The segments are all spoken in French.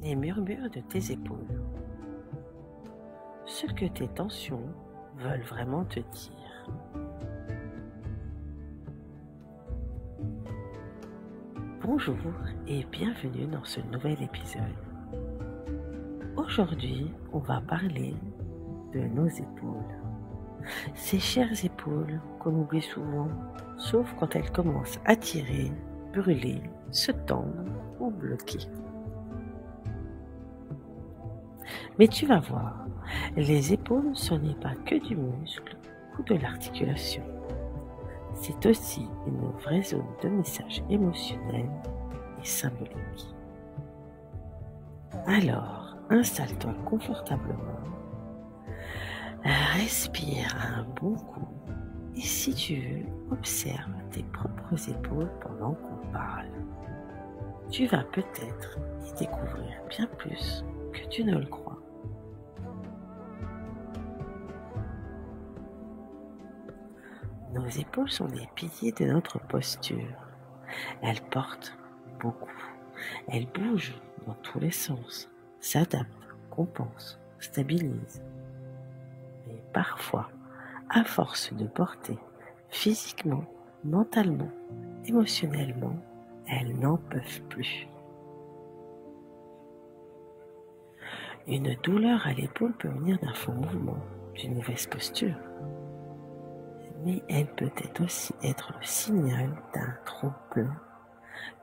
les murmures de tes épaules, ce que tes tensions veulent vraiment te dire. Bonjour et bienvenue dans ce nouvel épisode. Aujourd'hui, on va parler de nos épaules. Ces chères épaules qu'on oublie souvent, sauf quand elles commencent à tirer, brûler, se tendre ou bloquer. Mais tu vas voir, les épaules, ce n'est pas que du muscle ou de l'articulation. C'est aussi une vraie zone de message émotionnel et symbolique. Alors, installe-toi confortablement, respire un bon coup et si tu veux, observe tes propres épaules pendant qu'on parle. Tu vas peut-être y découvrir bien plus que tu ne le crois. Nos épaules sont les piliers de notre posture. Elles portent beaucoup. Elles bougent dans tous les sens, s'adaptent, compensent, stabilisent. Mais parfois, à force de porter physiquement, mentalement, émotionnellement, elles n'en peuvent plus. Une douleur à l'épaule peut venir d'un faux mouvement, d'une mauvaise posture. Mais elle peut aussi être le signal d'un trompe-l'œil,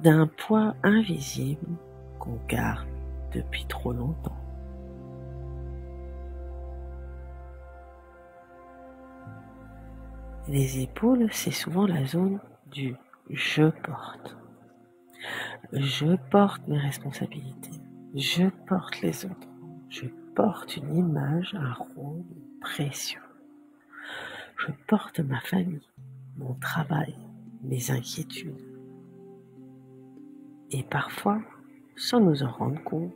d'un poids invisible qu'on garde depuis trop longtemps. Les épaules, c'est souvent la zone du « je porte ». Je porte mes responsabilités, je porte les autres, je porte une image, un rôle, une pression. Je porte ma famille, mon travail, mes inquiétudes. Et parfois, sans nous en rendre compte,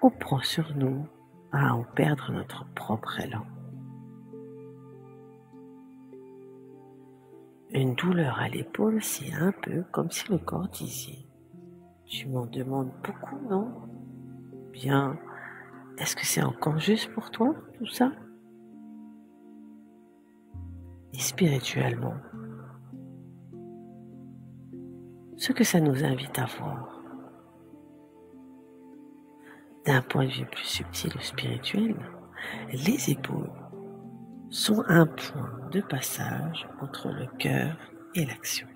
on prend sur nous à en perdre notre propre élan. Une douleur à l'épaule, c'est un peu comme si le corps disait « Tu m'en demandes beaucoup, non ? Bien, est-ce que c'est encore juste pour toi, tout ça ?» Et spirituellement, ce que ça nous invite à voir, d'un point de vue plus subtil ou spirituel, les épaules sont un point de passage entre le cœur et l'action.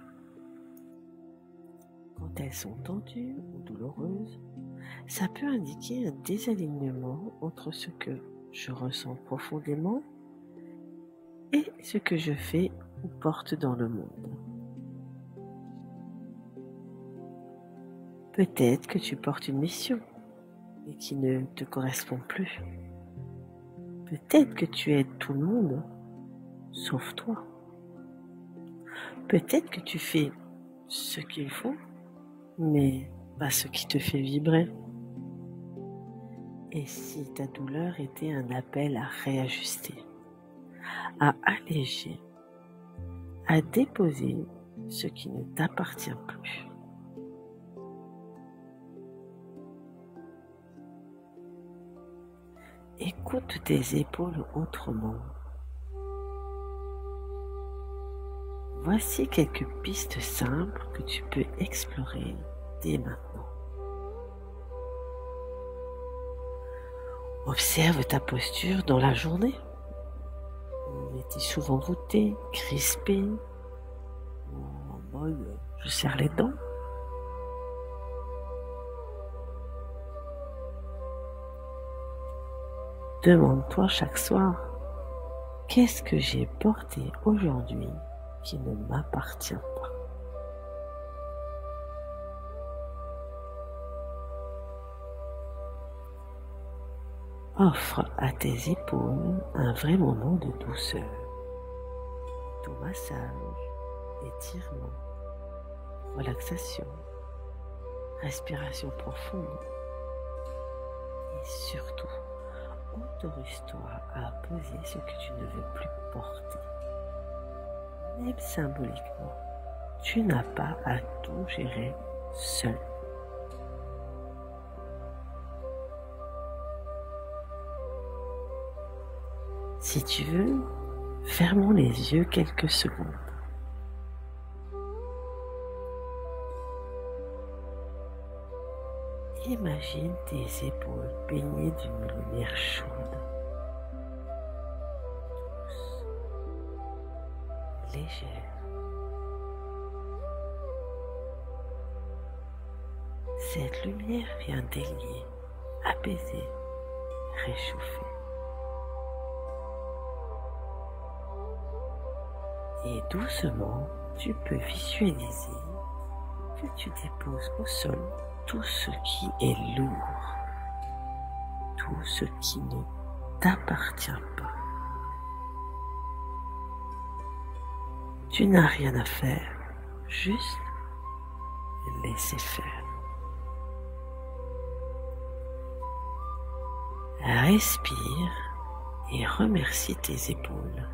Quand elles sont tendues ou douloureuses, ça peut indiquer un désalignement entre ce que je ressens profondément et ce que je fais ou porte dans le monde. Peut-être que tu portes une mission et qui ne te correspond plus. Peut-être que tu aides tout le monde, sauf toi. Peut-être que tu fais ce qu'il faut, mais pas ce qui te fait vibrer. Et si ta douleur était un appel à réajuster, à alléger, à déposer ce qui ne t'appartient plus. Écoute tes épaules autrement. Voici quelques pistes simples que tu peux explorer dès maintenant. Observe ta posture dans la journée. Es-tu souvent voûté, crispé, ou en mode je serre les dents? Demande-toi chaque soir, qu'est-ce que j'ai porté aujourd'hui qui ne m'appartient pas? Offre à tes épaules un vrai moment de douceur. Ton massage, étirement, relaxation, respiration profonde et surtout, autorise-toi à poser ce que tu ne veux plus porter. Même symboliquement, tu n'as pas à tout gérer seul. Si tu veux, fermons les yeux quelques secondes. Imagine tes épaules baignées d'une lumière chaude, douce, légère. Cette lumière vient délier, apaiser, réchauffer. Et doucement, tu peux visualiser que tu déposes au sol tout ce qui est lourd, tout ce qui ne t'appartient pas. Tu n'as rien à faire, juste laisser faire. Respire et remercie tes épaules.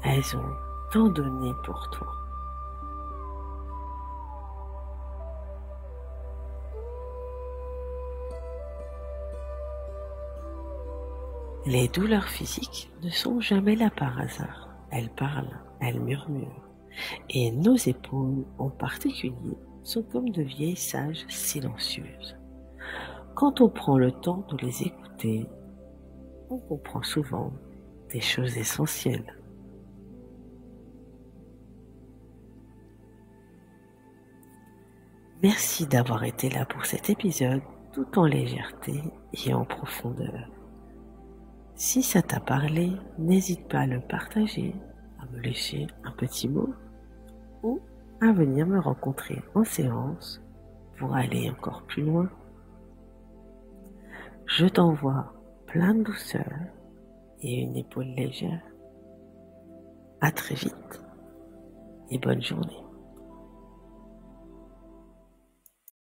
Elles ont tant donné pour toi. Les douleurs physiques ne sont jamais là par hasard. Elles parlent, elles murmurent. Et nos épaules en particulier sont comme de vieilles sages silencieuses. Quand on prend le temps de les écouter, on comprend souvent des choses essentielles. Merci d'avoir été là pour cet épisode, tout en légèreté et en profondeur. Si ça t'a parlé, n'hésite pas à le partager, à me laisser un petit mot ou à venir me rencontrer en séance pour aller encore plus loin. Je t'envoie plein de douceur et une épaule légère. À très vite et bonne journée.